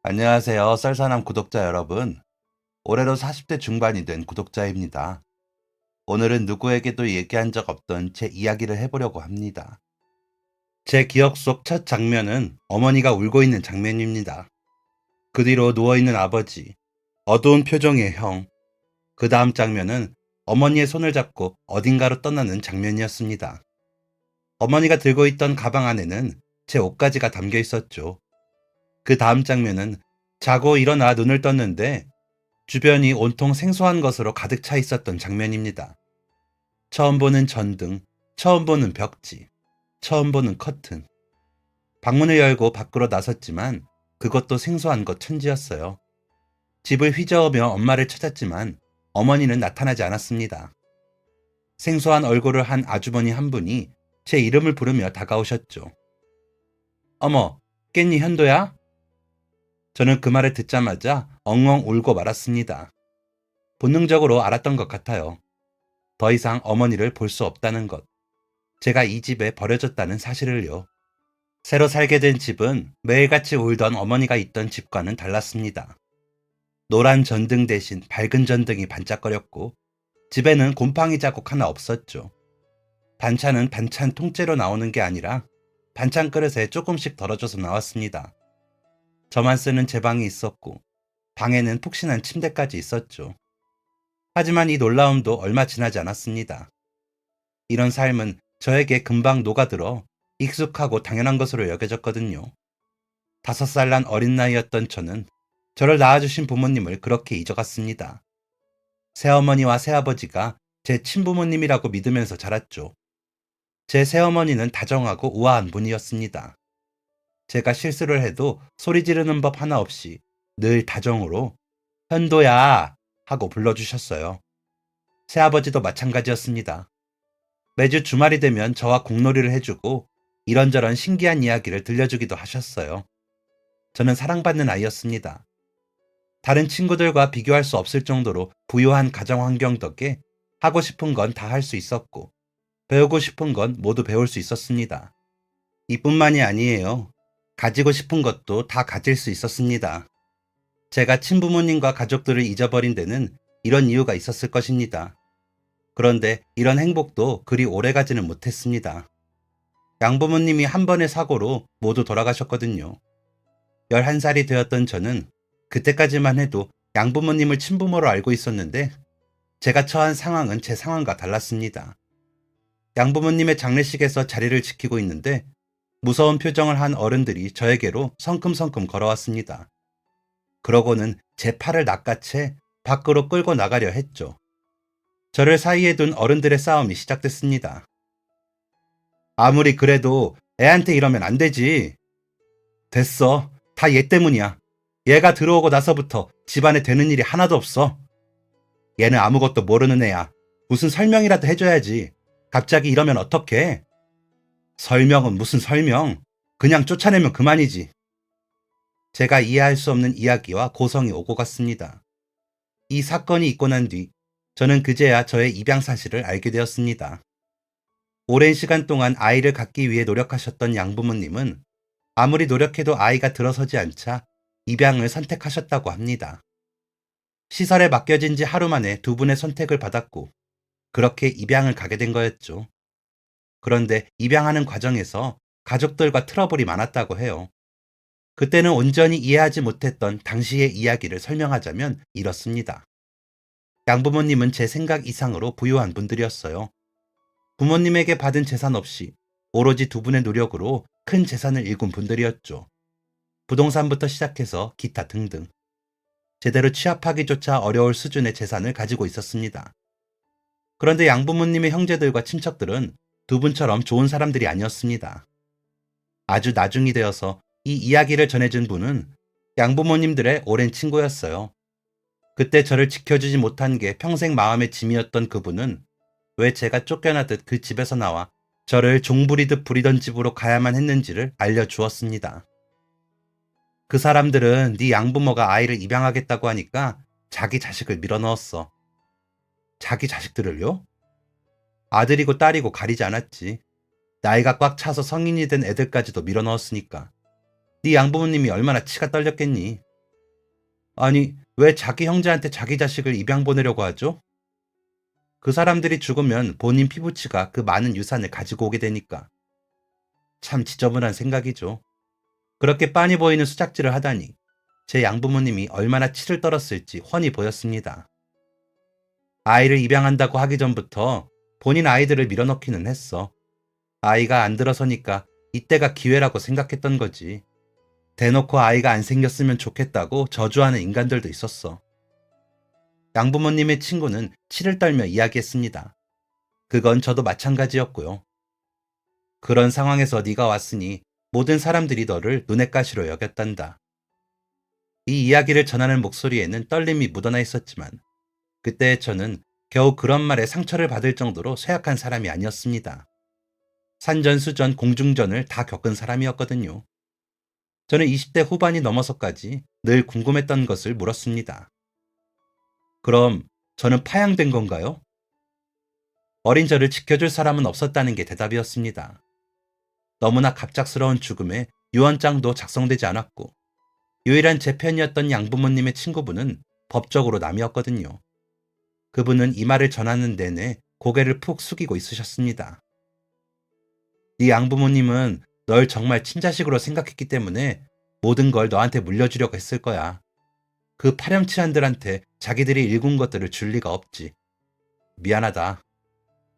안녕하세요. 썰사남 구독자 여러분. 올해로 40대 중반이 된 구독자입니다. 오늘은 누구에게도 얘기한 적 없던 제 이야기를 해보려고 합니다. 제 기억 속 첫 장면은 어머니가 울고 있는 장면입니다. 그 뒤로 누워있는 아버지, 어두운 표정의 형, 그 다음 장면은 어머니의 손을 잡고 어딘가로 떠나는 장면이었습니다. 어머니가 들고 있던 가방 안에는 제 옷가지가 담겨 있었죠. 그 다음 장면은 자고 일어나 눈을 떴는데 주변이 온통 생소한 것으로 가득 차 있었던 장면입니다. 처음 보는 전등, 처음 보는 벽지, 처음 보는 커튼. 방문을 열고 밖으로 나섰지만 그것도 생소한 것 천지였어요. 집을 휘저으며 엄마를 찾았지만 어머니는 나타나지 않았습니다. 생소한 얼굴을 한 아주머니 한 분이 제 이름을 부르며 다가오셨죠. 어머, 깼니 현도야? 저는 그 말을 듣자마자 엉엉 울고 말았습니다. 본능적으로 알았던 것 같아요. 더 이상 어머니를 볼 수 없다는 것. 제가 이 집에 버려졌다는 사실을요. 새로 살게 된 집은 매일같이 울던 어머니가 있던 집과는 달랐습니다. 노란 전등 대신 밝은 전등이 반짝거렸고 집에는 곰팡이 자국 하나 없었죠. 반찬은 반찬 통째로 나오는 게 아니라 반찬 그릇에 조금씩 덜어져서 나왔습니다. 저만 쓰는 제 방이 있었고 방에는 푹신한 침대까지 있었죠. 하지만 이 놀라움도 얼마 지나지 않았습니다. 이런 삶은 저에게 금방 녹아들어 익숙하고 당연한 것으로 여겨졌거든요. 5살 난 어린 나이였던 저는 저를 낳아주신 부모님을 그렇게 잊어갔습니다. 새어머니와 새아버지가 제 친부모님이라고 믿으면서 자랐죠. 제 새어머니는 다정하고 우아한 분이었습니다. 제가 실수를 해도 소리 지르는 법 하나 없이 늘 다정으로 현도야 하고 불러주셨어요. 새아버지도 마찬가지였습니다. 매주 주말이 되면 저와 공놀이를 해주고 이런저런 신기한 이야기를 들려주기도 하셨어요. 저는 사랑받는 아이였습니다. 다른 친구들과 비교할 수 없을 정도로 부유한 가정 환경 덕에 하고 싶은 건 다 할 수 있었고 배우고 싶은 건 모두 배울 수 있었습니다. 이뿐만이 아니에요. 가지고 싶은 것도 다 가질 수 있었습니다. 제가 친부모님과 가족들을 잊어버린 데는 이런 이유가 있었을 것입니다. 그런데 이런 행복도 그리 오래가지는 못했습니다. 양부모님이 한 번의 사고로 모두 돌아가셨거든요. 11살이 되었던 저는 그때까지만 해도 양부모님을 친부모로 알고 있었는데 제가 처한 상황은 제 상황과 달랐습니다. 양부모님의 장례식에서 자리를 지키고 있는데 무서운 표정을 한 어른들이 저에게로 성큼성큼 걸어왔습니다. 그러고는 제 팔을 낚아채 밖으로 끌고 나가려 했죠. 저를 사이에 둔 어른들의 싸움이 시작됐습니다. 아무리 그래도 애한테 이러면 안 되지. 됐어. 다 얘 때문이야. 얘가 들어오고 나서부터 집안에 되는 일이 하나도 없어. 얘는 아무것도 모르는 애야. 무슨 설명이라도 해줘야지. 갑자기 이러면 어떡해? 설명은 무슨 설명. 그냥 쫓아내면 그만이지. 제가 이해할 수 없는 이야기와 고성이 오고 갔습니다. 이 사건이 있고 난 뒤 저는 그제야 저의 입양 사실을 알게 되었습니다. 오랜 시간 동안 아이를 갖기 위해 노력하셨던 양부모님은 아무리 노력해도 아이가 들어서지 않자 입양을 선택하셨다고 합니다. 시설에 맡겨진 지 하루 만에 두 분의 선택을 받았고 그렇게 입양을 가게 된 거였죠. 그런데 입양하는 과정에서 가족들과 트러블이 많았다고 해요. 그때는 온전히 이해하지 못했던 당시의 이야기를 설명하자면 이렇습니다. 양부모님은 제 생각 이상으로 부유한 분들이었어요. 부모님에게 받은 재산 없이 오로지 두 분의 노력으로 큰 재산을 일군 분들이었죠. 부동산부터 시작해서 기타 등등. 제대로 취업하기조차 어려울 수준의 재산을 가지고 있었습니다. 그런데 양부모님의 형제들과 친척들은 두 분처럼 좋은 사람들이 아니었습니다. 아주 나중이 되어서 이 이야기를 전해준 분은 양부모님들의 오랜 친구였어요. 그때 저를 지켜주지 못한 게 평생 마음의 짐이었던 그분은 왜 제가 쫓겨나듯 그 집에서 나와 저를 종부리듯 부리던 집으로 가야만 했는지를 알려주었습니다. 그 사람들은 네 양부모가 아이를 입양하겠다고 하니까 자기 자식을 밀어넣었어. 자기 자식들을요? 아들이고 딸이고 가리지 않았지. 나이가 꽉 차서 성인이 된 애들까지도 밀어넣었으니까. 네 양부모님이 얼마나 치가 떨렸겠니? 아니, 왜 자기 형제한테 자기 자식을 입양 보내려고 하죠? 그 사람들이 죽으면 본인 피부치가 그 많은 유산을 가지고 오게 되니까. 참 지저분한 생각이죠. 그렇게 빤히 보이는 수작질을 하다니 제 양부모님이 얼마나 치를 떨었을지 훤히 보였습니다. 아이를 입양한다고 하기 전부터 본인 아이들을 밀어넣기는 했어. 아이가 안 들어서니까 이때가 기회라고 생각했던 거지. 대놓고 아이가 안 생겼으면 좋겠다고 저주하는 인간들도 있었어. 양부모님의 친구는 치를 떨며 이야기했습니다. 그건 저도 마찬가지였고요. 그런 상황에서 네가 왔으니 모든 사람들이 너를 눈엣 가시로 여겼단다. 이 이야기를 전하는 목소리에는 떨림이 묻어나 있었지만 그때 저는 겨우 그런 말에 상처를 받을 정도로 쇠약한 사람이 아니었습니다. 산전수전 공중전을 다 겪은 사람이었거든요. 저는 20대 후반이 넘어서까지 늘 궁금했던 것을 물었습니다. 그럼 저는 파양된 건가요? 어린 저를 지켜줄 사람은 없었다는 게 대답이었습니다. 너무나 갑작스러운 죽음에 유언장도 작성되지 않았고 유일한 제 편이었던 양부모님의 친구분은 법적으로 남이었거든요. 그분은 이 말을 전하는 내내 고개를 푹 숙이고 있으셨습니다. 네 양부모님은 널 정말 친자식으로 생각했기 때문에 모든 걸 너한테 물려주려고 했을 거야. 그 파렴치한들한테 자기들이 일군 것들을 줄 리가 없지. 미안하다.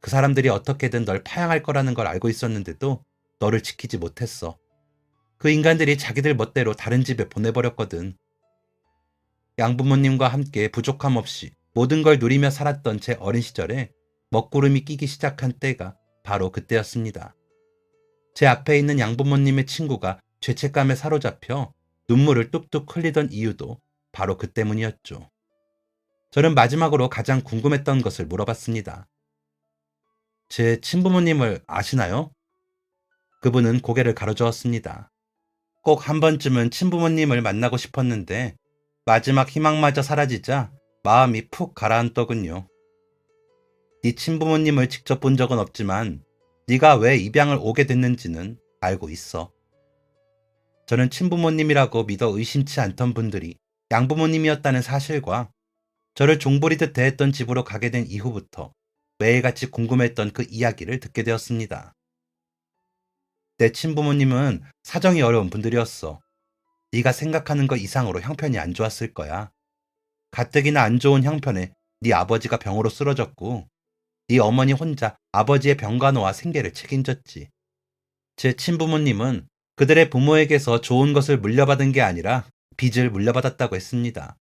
그 사람들이 어떻게든 널 파양할 거라는 걸 알고 있었는데도 너를 지키지 못했어. 그 인간들이 자기들 멋대로 다른 집에 보내버렸거든. 양부모님과 함께 부족함 없이 모든 걸 누리며 살았던 제 어린 시절에 먹구름이 끼기 시작한 때가 바로 그때였습니다. 제 앞에 있는 양부모님의 친구가 죄책감에 사로잡혀 눈물을 뚝뚝 흘리던 이유도 바로 그 때문이었죠. 저는 마지막으로 가장 궁금했던 것을 물어봤습니다. 제 친부모님을 아시나요? 그분은 고개를 가로저었습니다. 꼭 한 번쯤은 친부모님을 만나고 싶었는데 마지막 희망마저 사라지자 마음이 푹 가라앉더군요. 네 친부모님을 직접 본 적은 없지만 네가 왜 입양을 오게 됐는지는 알고 있어. 저는 친부모님이라고 믿어 의심치 않던 분들이 양부모님이었다는 사실과 저를 종부리듯 대했던 집으로 가게 된 이후부터 매일같이 궁금했던 그 이야기를 듣게 되었습니다. 내 친부모님은 사정이 어려운 분들이었어. 네가 생각하는 것 이상으로 형편이 안 좋았을 거야. 가뜩이나 안 좋은 형편에 네 아버지가 병으로 쓰러졌고 네 어머니 혼자 아버지의 병간호와 생계를 책임졌지. 제 친부모님은 그들의 부모에게서 좋은 것을 물려받은 게 아니라 빚을 물려받았다고 했습니다.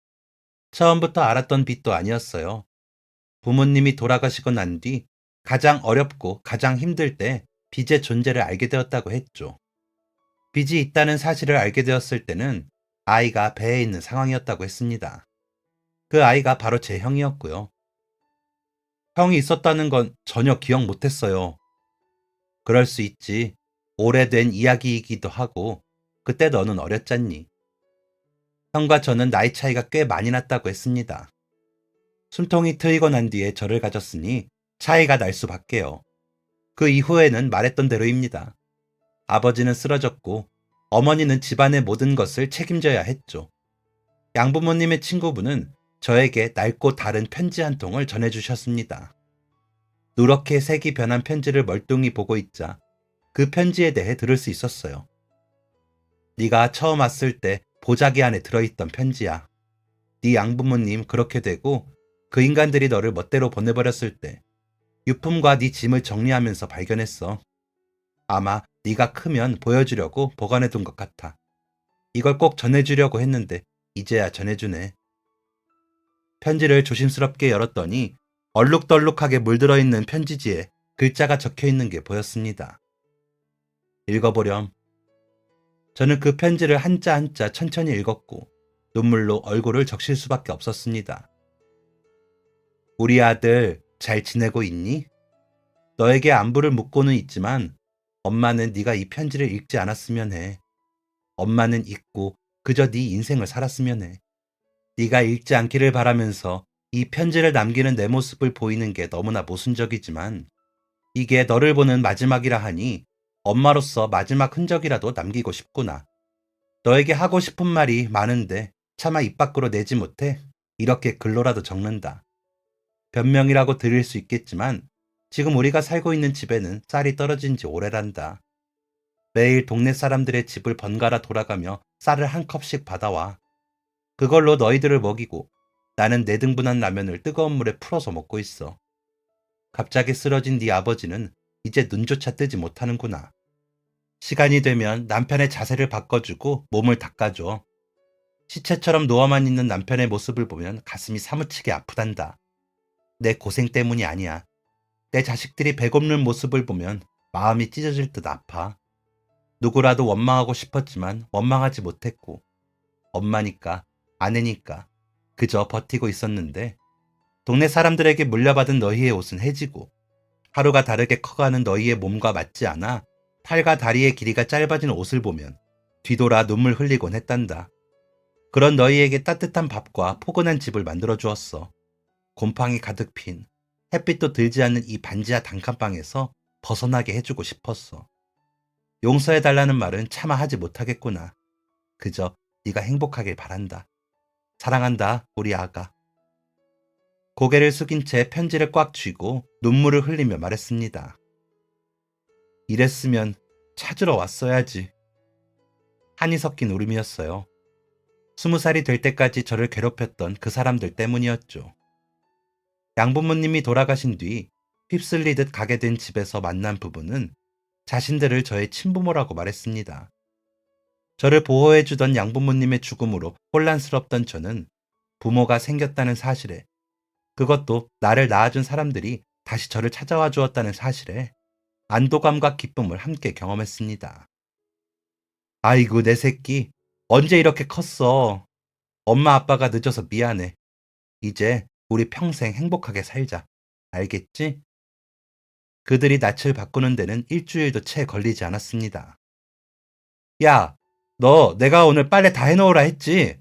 처음부터 알았던 빚도 아니었어요. 부모님이 돌아가시고 난 뒤 가장 어렵고 가장 힘들 때 빚의 존재를 알게 되었다고 했죠. 빚이 있다는 사실을 알게 되었을 때는 아이가 배에 있는 상황이었다고 했습니다. 그 아이가 바로 제 형이었고요. 형이 있었다는 건 전혀 기억 못했어요. 그럴 수 있지. 오래된 이야기이기도 하고 그때 너는 어렸잖니. 형과 저는 나이 차이가 꽤 많이 났다고 했습니다. 숨통이 트이고 난 뒤에 저를 가졌으니 차이가 날 수밖에요. 그 이후에는 말했던 대로입니다. 아버지는 쓰러졌고 어머니는 집안의 모든 것을 책임져야 했죠. 양부모님의 친구분은 저에게 낡고 다른 편지 한 통을 전해주셨습니다. 누렇게 색이 변한 편지를 멀뚱히 보고 있자 그 편지에 대해 들을 수 있었어요. 네가 처음 왔을 때 보자기 안에 들어있던 편지야. 네 양부모님 그렇게 되고 그 인간들이 너를 멋대로 보내버렸을 때 유품과 네 짐을 정리하면서 발견했어. 아마 네가 크면 보여주려고 보관해둔 것 같아. 이걸 꼭 전해주려고 했는데 이제야 전해주네. 편지를 조심스럽게 열었더니 얼룩덜룩하게 물들어 있는 편지지에 글자가 적혀 있는 게 보였습니다. 읽어보렴. 저는 그 편지를 한자 한자 천천히 읽었고 눈물로 얼굴을 적실 수밖에 없었습니다. 우리 아들 잘 지내고 있니? 너에게 안부를 묻고는 있지만 엄마는 네가 이 편지를 읽지 않았으면 해. 엄마는 잊고 그저 네 인생을 살았으면 해. 네가 읽지 않기를 바라면서 이 편지를 남기는 내 모습을 보이는 게 너무나 모순적이지만 이게 너를 보는 마지막이라 하니 엄마로서 마지막 흔적이라도 남기고 싶구나. 너에게 하고 싶은 말이 많은데 차마 입 밖으로 내지 못해 이렇게 글로라도 적는다. 변명이라고 들을 수 있겠지만 지금 우리가 살고 있는 집에는 쌀이 떨어진 지 오래란다. 매일 동네 사람들의 집을 번갈아 돌아가며 쌀을 한 컵씩 받아와. 그걸로 너희들을 먹이고 나는 내 등분한 라면을 뜨거운 물에 풀어서 먹고 있어. 갑자기 쓰러진 네 아버지는 이제 눈조차 뜨지 못하는구나. 시간이 되면 남편의 자세를 바꿔주고 몸을 닦아줘. 시체처럼 누워만 있는 남편의 모습을 보면 가슴이 사무치게 아프단다. 내 고생 때문이 아니야. 내 자식들이 배고픈 모습을 보면 마음이 찢어질 듯 아파. 누구라도 원망하고 싶었지만 원망하지 못했고, 엄마니까, 아내니까 그저 버티고 있었는데, 동네 사람들에게 물려받은 너희의 옷은 해지고 하루가 다르게 커가는 너희의 몸과 맞지 않아 팔과 다리의 길이가 짧아진 옷을 보면 뒤돌아 눈물 흘리곤 했단다. 그런 너희에게 따뜻한 밥과 포근한 집을 만들어 주었어. 곰팡이 가득 핀 햇빛도 들지 않는 이 반지하 단칸방에서 벗어나게 해주고 싶었어. 용서해달라는 말은 차마 하지 못하겠구나. 그저 네가 행복하길 바란다. 사랑한다, 우리 아가. 고개를 숙인 채 편지를 꽉 쥐고 눈물을 흘리며 말했습니다. 이랬으면 찾으러 왔어야지. 한이 섞인 울음이었어요. 20살이 될 때까지 저를 괴롭혔던 그 사람들 때문이었죠. 양부모님이 돌아가신 뒤 휩쓸리듯 가게 된 집에서 만난 부부는 자신들을 저의 친부모라고 말했습니다. 저를 보호해주던 양부모님의 죽음으로 혼란스럽던 저는 부모가 생겼다는 사실에, 그것도 나를 낳아준 사람들이 다시 저를 찾아와 주었다는 사실에 안도감과 기쁨을 함께 경험했습니다. 아이고, 내 새끼. 언제 이렇게 컸어. 엄마 아빠가 늦어서 미안해. 이제 우리 평생 행복하게 살자. 알겠지? 그들이 낯을 바꾸는 데는 일주일도 채 걸리지 않았습니다. 야, 너 내가 오늘 빨래 다 해놓으라 했지?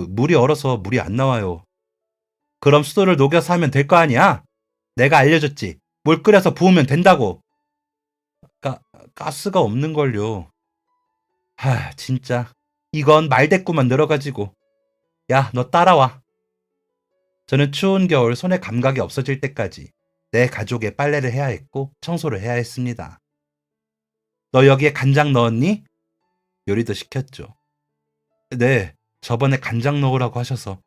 물이 얼어서 물이 안 나와요. 그럼 수도를 녹여서 하면 될 거 아니야? 내가 알려줬지. 물 끓여서 부으면 된다고. 가스가 없는걸요. 진짜. 이건 말대꾸만 늘어가지고. 야, 너 따라와. 저는 추운 겨울 손에 감각이 없어질 때까지 내 가족의 빨래를 해야 했고 청소를 해야 했습니다. 너 여기에 간장 넣었니? 요리도 시켰죠. 네, 저번에 간장 넣으라고 하셔서.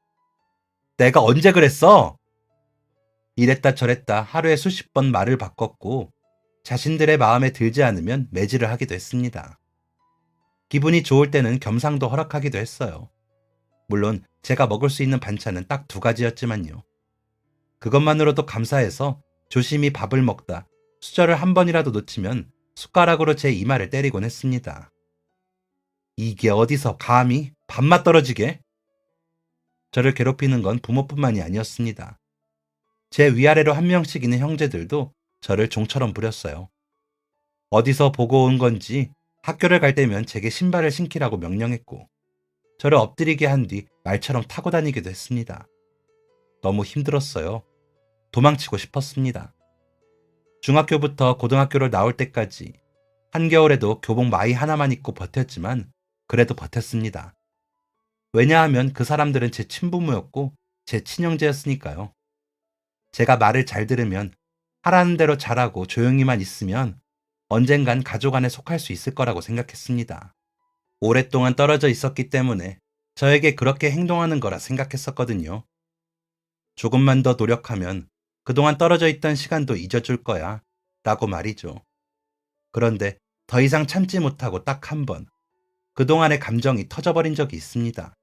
내가 언제 그랬어? 이랬다 저랬다 하루에 수십 번 말을 바꿨고 자신들의 마음에 들지 않으면 매질을 하기도 했습니다. 기분이 좋을 때는 겸상도 허락하기도 했어요. 물론 제가 먹을 수 있는 반찬은 딱 2가지였지만요. 그것만으로도 감사해서 조심히 밥을 먹다 수저를 한 번이라도 놓치면 숟가락으로 제 이마를 때리곤 했습니다. 이게 어디서 감히 밥맛 떨어지게? 저를 괴롭히는 건 부모뿐만이 아니었습니다. 제 위아래로 한 명씩 있는 형제들도 저를 종처럼 부렸어요. 어디서 보고 온 건지 학교를 갈 때면 제게 신발을 신기라고 명령했고 저를 엎드리게 한 뒤 말처럼 타고 다니기도 했습니다. 너무 힘들었어요. 도망치고 싶었습니다. 중학교부터 고등학교를 나올 때까지 한겨울에도 교복 마이 하나만 입고 버텼지만 그래도 버텼습니다. 왜냐하면 그 사람들은 제 친부모였고 제 친형제였으니까요. 제가 말을 잘 들으면 하라는 대로 잘하고 조용히만 있으면 언젠간 가족 안에 속할 수 있을 거라고 생각했습니다. 오랫동안 떨어져 있었기 때문에 저에게 그렇게 행동하는 거라 생각했었거든요. 조금만 더 노력하면 그동안 떨어져 있던 시간도 잊어줄 거야 라고 말이죠. 그런데 더 이상 참지 못하고 딱 한 번 그동안의 감정이 터져버린 적이 있습니다.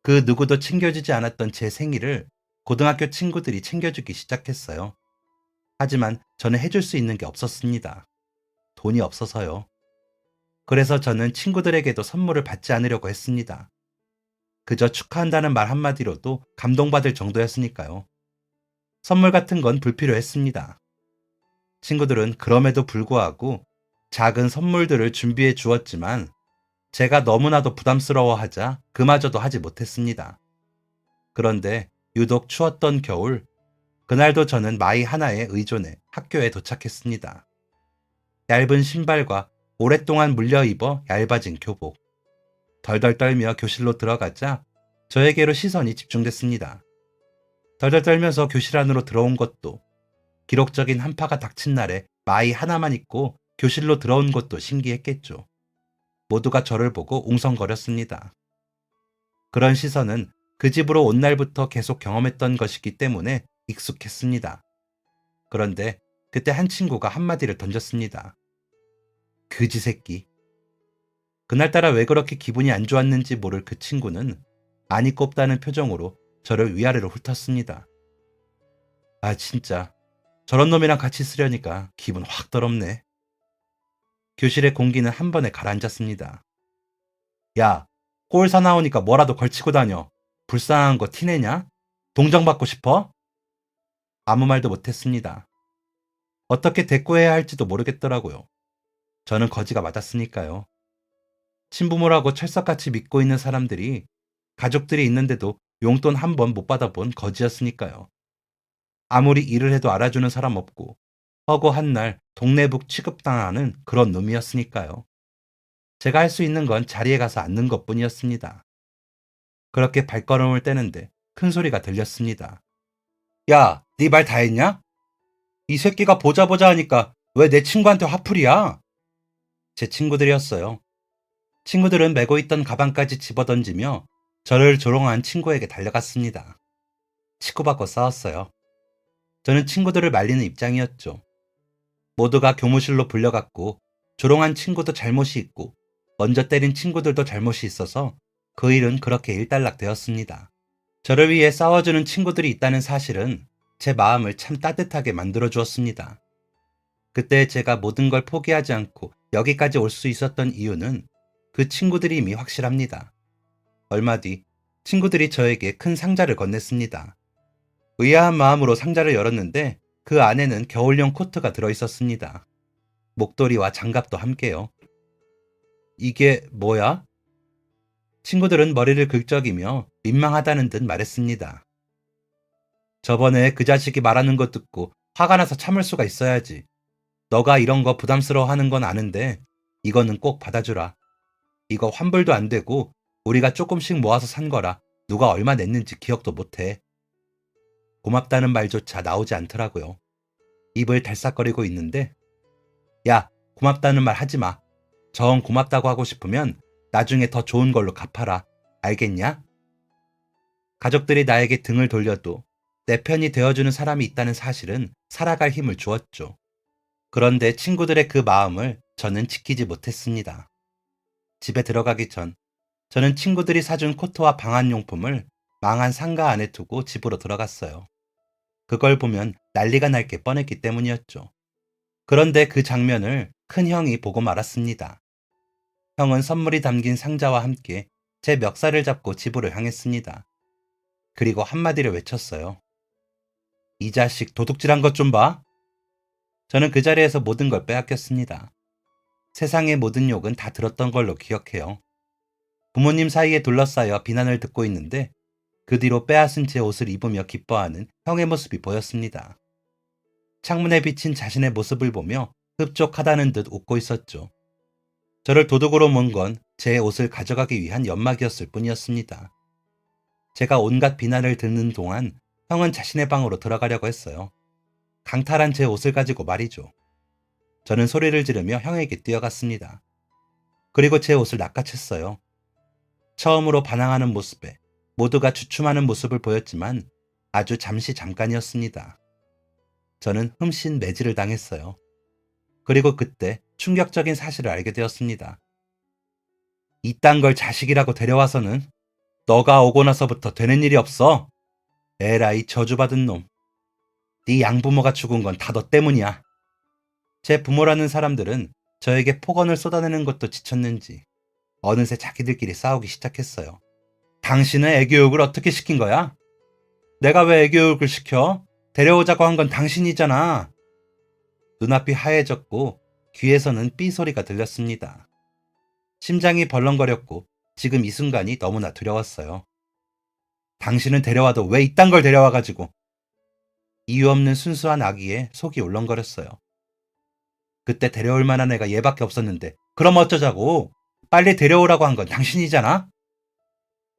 그 누구도 챙겨주지 않았던 제 생일을 고등학교 친구들이 챙겨주기 시작했어요. 하지만 저는 해줄 수 있는 게 없었습니다. 돈이 없어서요. 그래서 저는 친구들에게도 선물을 받지 않으려고 했습니다. 그저 축하한다는 말 한마디로도 감동받을 정도였으니까요. 선물 같은 건 불필요했습니다. 친구들은 그럼에도 불구하고 작은 선물들을 준비해 주었지만 제가 너무나도 부담스러워하자 그마저도 하지 못했습니다. 그런데 유독 추웠던 겨울, 그날도 저는 마이 하나에 의존해 학교에 도착했습니다. 얇은 신발과 오랫동안 물려 입어 얇아진 교복. 덜덜 떨며 교실로 들어가자 저에게로 시선이 집중됐습니다. 덜덜 떨면서 교실 안으로 들어온 것도, 기록적인 한파가 닥친 날에 마이 하나만 입고 교실로 들어온 것도 신기했겠죠. 모두가 저를 보고 웅성거렸습니다. 그런 시선은 그 집으로 온 날부터 계속 경험했던 것이기 때문에 익숙했습니다. 그런데 그때 한 친구가 한마디를 던졌습니다. 그지 새끼. 그날따라 왜 그렇게 기분이 안 좋았는지 모를 그 친구는 안이 꼽다는 표정으로 저를 위아래로 훑었습니다. 아 진짜 저런 놈이랑 같이 있으려니까 기분 확 더럽네. 교실의 공기는 한 번에 가라앉았습니다. 야, 꼴 사나우니까 뭐라도 걸치고 다녀. 불쌍한 거 티내냐? 동정받고 싶어? 아무 말도 못했습니다. 어떻게 대꾸해야 할지도 모르겠더라고요. 저는 거지가 맞았으니까요. 친부모라고 철석같이 믿고 있는 사람들이, 가족들이 있는데도 용돈 한 번 못 받아본 거지였으니까요. 아무리 일을 해도 알아주는 사람 없고 허구 한 날 동네북 취급당하는 그런 놈이었으니까요. 제가 할 수 있는 건 자리에 가서 앉는 것뿐이었습니다. 그렇게 발걸음을 떼는데 큰 소리가 들렸습니다. 야, 네 말 다 했냐? 이 새끼가 보자 보자 하니까 왜 내 친구한테 화풀이야? 제 친구들이었어요. 친구들은 메고 있던 가방까지 집어던지며 저를 조롱한 친구에게 달려갔습니다. 치고받고 싸웠어요. 저는 친구들을 말리는 입장이었죠. 모두가 교무실로 불려갔고 조롱한 친구도 잘못이 있고 먼저 때린 친구들도 잘못이 있어서 그 일은 그렇게 일단락되었습니다. 저를 위해 싸워주는 친구들이 있다는 사실은 제 마음을 참 따뜻하게 만들어 주었습니다. 그때 제가 모든 걸 포기하지 않고 여기까지 올 수 있었던 이유는 그 친구들이 이미 확실합니다. 얼마 뒤 친구들이 저에게 큰 상자를 건넸습니다. 의아한 마음으로 상자를 열었는데 그 안에는 겨울용 코트가 들어있었습니다. 목도리와 장갑도 함께요. 이게 뭐야? 친구들은 머리를 긁적이며 민망하다는 듯 말했습니다. 저번에 그 자식이 말하는 거 듣고 화가 나서 참을 수가 있어야지. 너가 이런 거 부담스러워하는 건 아는데 이거는 꼭 받아주라. 이거 환불도 안 되고 우리가 조금씩 모아서 산 거라 누가 얼마 냈는지 기억도 못해. 고맙다는 말조차 나오지 않더라고요. 입을 달싹거리고 있는데 야, 고맙다는 말 하지 마. 정 고맙다고 하고 싶으면 나중에 더 좋은 걸로 갚아라. 알겠냐? 가족들이 나에게 등을 돌려도 내 편이 되어주는 사람이 있다는 사실은 살아갈 힘을 주었죠. 그런데 친구들의 그 마음을 저는 지키지 못했습니다. 집에 들어가기 전 저는 친구들이 사준 코트와 방한용품을 망한 상가 안에 두고 집으로 들어갔어요. 그걸 보면 난리가 날 게 뻔했기 때문이었죠. 그런데 그 장면을 큰 형이 보고 말았습니다. 형은 선물이 담긴 상자와 함께 제 멱살을 잡고 집으로 향했습니다. 그리고 한마디를 외쳤어요. 이 자식 도둑질한 것 좀 봐. 저는 그 자리에서 모든 걸 빼앗겼습니다. 세상의 모든 욕은 다 들었던 걸로 기억해요. 부모님 사이에 둘러싸여 비난을 듣고 있는데 그 뒤로 빼앗은 제 옷을 입으며 기뻐하는 형의 모습이 보였습니다. 창문에 비친 자신의 모습을 보며 흡족하다는 듯 웃고 있었죠. 저를 도둑으로 먼 건 제 옷을 가져가기 위한 연막이었을 뿐이었습니다. 제가 온갖 비난을 듣는 동안 형은 자신의 방으로 들어가려고 했어요. 강탈한 제 옷을 가지고 말이죠. 저는 소리를 지르며 형에게 뛰어갔습니다. 그리고 제 옷을 낚아챘어요. 처음으로 반항하는 모습에 모두가 주춤하는 모습을 보였지만 아주 잠깐이었습니다. 저는 흠씬 매질을 당했어요. 그리고 그때 충격적인 사실을 알게 되었습니다. 이딴 걸 자식이라고 데려와서는 너가 오고 나서부터 되는 일이 없어. 에라이 저주받은 놈. 네 양부모가 죽은 건 다 너 때문이야. 제 부모라는 사람들은 저에게 폭언을 쏟아내는 것도 지쳤는지 어느새 자기들끼리 싸우기 시작했어요. 당신은 애교육을 어떻게 시킨 거야? 내가 왜 애교육을 시켜? 데려오자고 한 건 당신이잖아. 눈앞이 하얘졌고 귀에서는 삐 소리가 들렸습니다. 심장이 벌렁거렸고 지금 이 순간이 너무나 두려웠어요. 당신은 데려와도 왜 이딴 걸 데려와가지고. 이유 없는 순수한 아기에 속이 울렁거렸어요. 그때 데려올 만한 애가 얘밖에 없었는데 그럼 어쩌자고. 빨리 데려오라고 한 건 당신이잖아?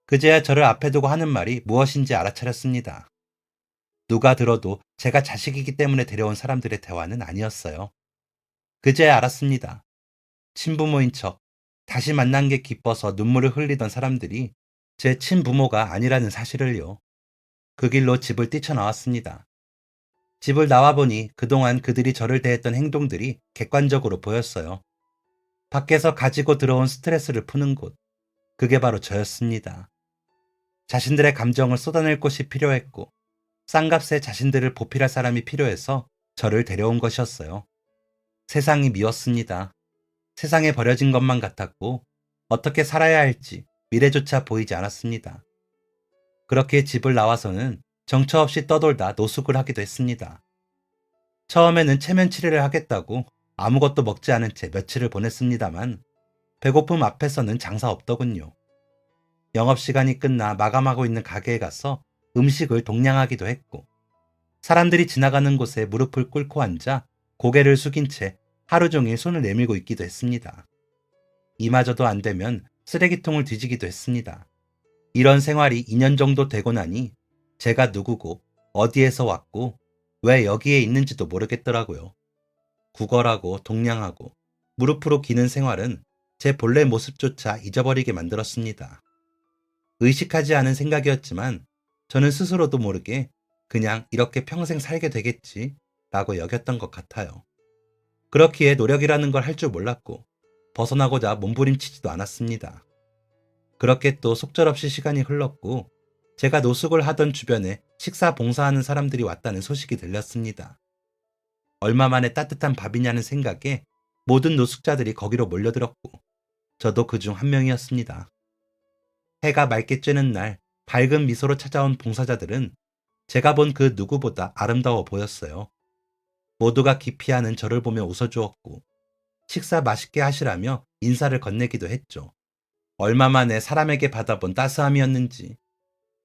그제야 저를 앞에 두고 하는 말이 무엇인지 알아차렸습니다. 누가 들어도 제가 자식이기 때문에 데려온 사람들의 대화는 아니었어요. 그제야 알았습니다. 친부모인 척 다시 만난 게 기뻐서 눈물을 흘리던 사람들이 제 친부모가 아니라는 사실을요. 그 길로 집을 뛰쳐나왔습니다. 집을 나와보니 그동안 그들이 저를 대했던 행동들이 객관적으로 보였어요. 밖에서 가지고 들어온 스트레스를 푸는 곳, 그게 바로 저였습니다. 자신들의 감정을 쏟아낼 곳이 필요했고, 싼값에 자신들을 보필할 사람이 필요해서 저를 데려온 것이었어요. 세상이 미웠습니다. 세상에 버려진 것만 같았고, 어떻게 살아야 할지 미래조차 보이지 않았습니다. 그렇게 집을 나와서는 정처 없이 떠돌다 노숙을 하기도 했습니다. 처음에는 체면 치레를 하겠다고 아무것도 먹지 않은 채 며칠을 보냈습니다만 배고픔 앞에서는 장사 없더군요. 영업시간이 끝나 마감하고 있는 가게에 가서 음식을 동량하기도 했고 사람들이 지나가는 곳에 무릎을 꿇고 앉아 고개를 숙인 채 하루 종일 손을 내밀고 있기도 했습니다. 이마저도 안 되면 쓰레기통을 뒤지기도 했습니다. 이런 생활이 2년 정도 되고 나니 제가 누구고 어디에서 왔고 왜 여기에 있는지도 모르겠더라고요. 구걸하고 동냥하고 무릎으로 기는 생활은 제 본래 모습조차 잊어버리게 만들었습니다. 의식하지 않은 생각이었지만 저는 스스로도 모르게 그냥 이렇게 평생 살게 되겠지 라고 여겼던 것 같아요. 그렇기에 노력이라는 걸 할 줄 몰랐고 벗어나고자 몸부림치지도 않았습니다. 그렇게 또 속절없이 시간이 흘렀고 제가 노숙을 하던 주변에 식사 봉사하는 사람들이 왔다는 소식이 들렸습니다. 얼마 만에 따뜻한 밥이냐는 생각에 모든 노숙자들이 거기로 몰려들었고 저도 그중 한 명이었습니다. 해가 맑게 쬐는 날 밝은 미소로 찾아온 봉사자들은 제가 본 그 누구보다 아름다워 보였어요. 모두가 기피하는 저를 보며 웃어주었고 식사 맛있게 하시라며 인사를 건네기도 했죠. 얼마 만에 사람에게 받아본 따스함이었는지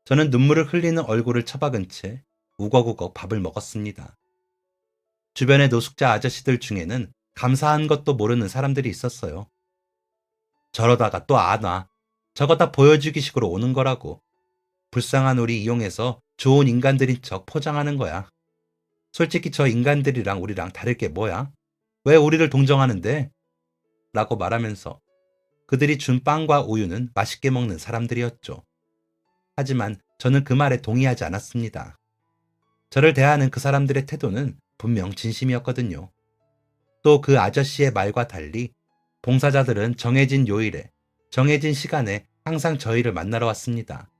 저는 눈물을 흘리는 얼굴을 처박은 채 우걱우걱 밥을 먹었습니다. 주변의 노숙자 아저씨들 중에는 감사한 것도 모르는 사람들이 있었어요. 저러다가 또 안 와. 저거 다 보여주기 식으로 오는 거라고. 불쌍한 우리 이용해서 좋은 인간들인 척 포장하는 거야. 솔직히 저 인간들이랑 우리랑 다를 게 뭐야? 왜 우리를 동정하는데? 라고 말하면서 그들이 준 빵과 우유는 맛있게 먹는 사람들이었죠. 하지만 저는 그 말에 동의하지 않았습니다. 저를 대하는 그 사람들의 태도는 분명 진심이었거든요. 또 그 아저씨의 말과 달리 봉사자들은 정해진 요일에, 정해진 시간에 항상 저희를 만나러 왔습니다.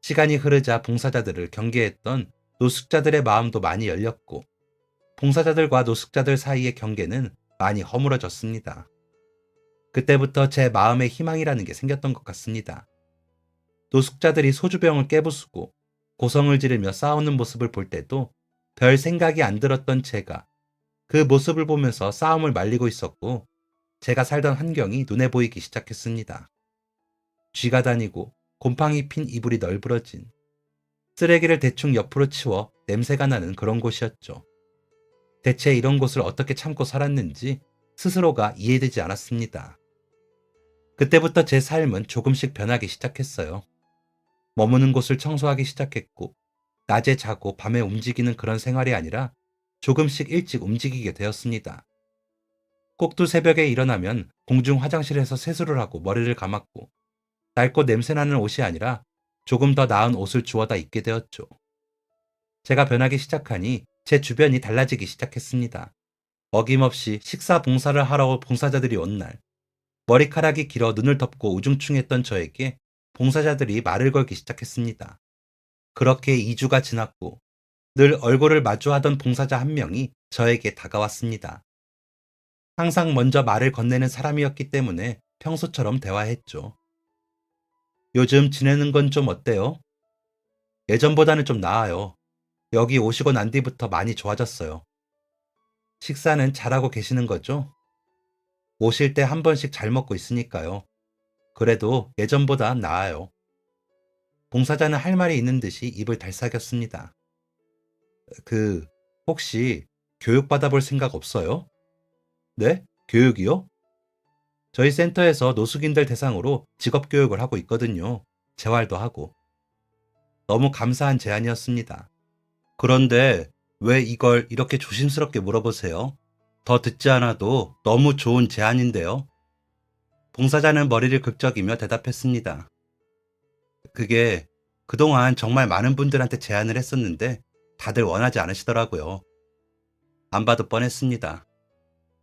시간이 흐르자 봉사자들을 경계했던 노숙자들의 마음도 많이 열렸고 봉사자들과 노숙자들 사이의 경계는 많이 허물어졌습니다. 그때부터 제 마음에 희망이라는 게 생겼던 것 같습니다. 노숙자들이 소주병을 깨부수고 고성을 지르며 싸우는 모습을 볼 때도 별 생각이 안 들었던 제가 그 모습을 보면서 싸움을 말리고 있었고 제가 살던 환경이 눈에 보이기 시작했습니다. 쥐가 다니고 곰팡이 핀 이불이 널브러진 쓰레기를 대충 옆으로 치워 냄새가 나는 그런 곳이었죠. 대체 이런 곳을 어떻게 참고 살았는지 스스로가 이해되지 않았습니다. 그때부터 제 삶은 조금씩 변하기 시작했어요. 머무는 곳을 청소하기 시작했고 낮에 자고 밤에 움직이는 그런 생활이 아니라 조금씩 일찍 움직이게 되었습니다. 꼭두 새벽에 일어나면 공중 화장실에서 세수를 하고 머리를 감았고 낡고 냄새나는 옷이 아니라 조금 더 나은 옷을 주워다 입게 되었죠. 제가 변하기 시작하니 제 주변이 달라지기 시작했습니다. 어김없이 식사 봉사를 하러 봉사자들이 온 날, 머리카락이 길어 눈을 덮고 우중충했던 저에게 봉사자들이 말을 걸기 시작했습니다. 그렇게 2주가 지났고 늘 얼굴을 마주하던 봉사자 한 명이 저에게 다가왔습니다. 항상 먼저 말을 건네는 사람이었기 때문에 평소처럼 대화했죠. 요즘 지내는 건 좀 어때요? 예전보다는 좀 나아요. 여기 오시고 난 뒤부터 많이 좋아졌어요. 식사는 잘하고 계시는 거죠? 오실 때 한 번씩 잘 먹고 있으니까요. 그래도 예전보다 나아요. 봉사자는 할 말이 있는 듯이 입을 달싹였습니다. 그, 혹시 교육 받아볼 생각 없어요? 네? 교육이요? 저희 센터에서 노숙인들 대상으로 직업 교육을 하고 있거든요. 재활도 하고. 너무 감사한 제안이었습니다. 그런데 왜 이걸 이렇게 조심스럽게 물어보세요? 더 듣지 않아도 너무 좋은 제안인데요. 봉사자는 머리를 극적이며 대답했습니다. 그게 그동안 정말 많은 분들한테 제안을 했었는데 다들 원하지 않으시더라고요. 안 봐도 뻔했습니다.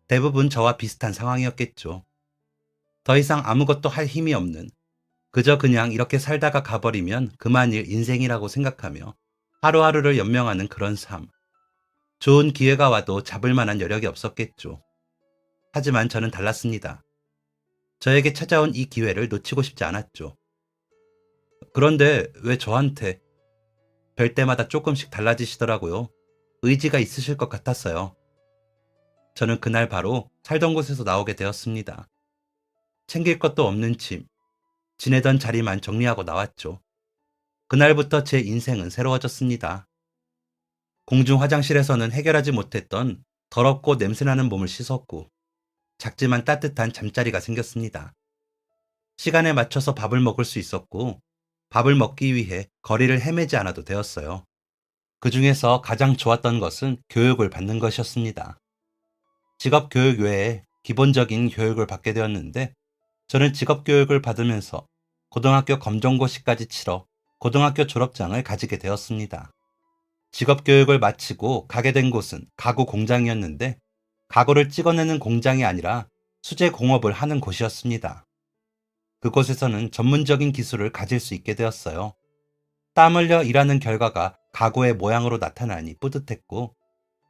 대부분 저와 비슷한 상황이었겠죠. 더 이상 아무것도 할 힘이 없는, 그저 그냥 이렇게 살다가 가버리면 그만일 인생이라고 생각하며 하루하루를 연명하는 그런 삶. 좋은 기회가 와도 잡을 만한 여력이 없었겠죠. 하지만 저는 달랐습니다. 저에게 찾아온 이 기회를 놓치고 싶지 않았죠. 그런데 왜 저한테? 뵐 때마다 조금씩 달라지시더라고요. 의지가 있으실 것 같았어요. 저는 그날 바로 살던 곳에서 나오게 되었습니다. 챙길 것도 없는 짐, 지내던 자리만 정리하고 나왔죠. 그날부터 제 인생은 새로워졌습니다. 공중 화장실에서는 해결하지 못했던 더럽고 냄새나는 몸을 씻었고, 작지만 따뜻한 잠자리가 생겼습니다. 시간에 맞춰서 밥을 먹을 수 있었고, 밥을 먹기 위해 거리를 헤매지 않아도 되었어요. 그 중에서 가장 좋았던 것은 교육을 받는 것이었습니다. 직업 교육 외에 기본적인 교육을 받게 되었는데, 저는 직업 교육을 받으면서 고등학교 검정고시까지 치러 고등학교 졸업장을 가지게 되었습니다. 직업 교육을 마치고 가게 된 곳은 가구 공장이었는데, 가구를 찍어내는 공장이 아니라 수제 공업을 하는 곳이었습니다. 그곳에서는 전문적인 기술을 가질 수 있게 되었어요. 땀 흘려 일하는 결과가 가구의 모양으로 나타나니 뿌듯했고,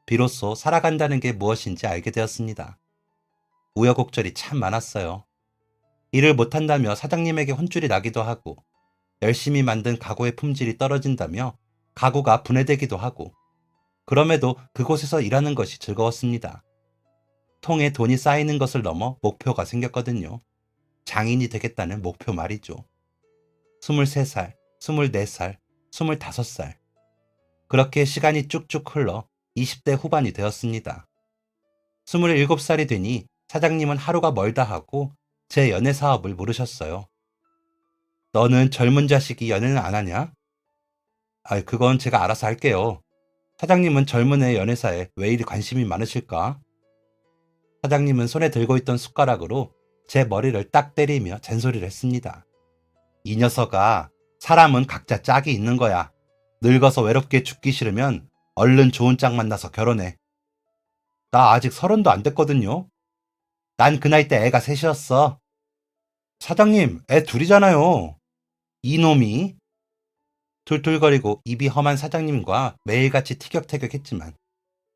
비로소 살아간다는 게 무엇인지 알게 되었습니다. 우여곡절이 참 많았어요. 일을 못한다며 사장님에게 혼쭐이 나기도 하고, 열심히 만든 가구의 품질이 떨어진다며 가구가 분해되기도 하고, 그럼에도 그곳에서 일하는 것이 즐거웠습니다. 통에 돈이 쌓이는 것을 넘어 목표가 생겼거든요. 장인이 되겠다는 목표 말이죠. 23살, 24살, 25살. 그렇게 시간이 쭉쭉 흘러 20대 후반이 되었습니다. 27살이 되니 사장님은 하루가 멀다 하고 제 연애 사업을 물으셨어요. 너는 젊은 자식이 연애는 안 하냐? 그건 제가 알아서 할게요. 사장님은 젊은 애 연애사에 왜 이리 관심이 많으실까? 사장님은 손에 들고 있던 숟가락으로 제 머리를 딱 때리며 잔소리를 했습니다. 이 녀석아, 사람은 각자 짝이 있는 거야. 늙어서 외롭게 죽기 싫으면 얼른 좋은 짝 만나서 결혼해. 나 아직 30도 안 됐거든요. 난 그 나이 때 애가 셋이었어. 사장님, 애 둘이잖아요. 이놈이. 툴툴거리고 입이 험한 사장님과 매일같이 티격태격했지만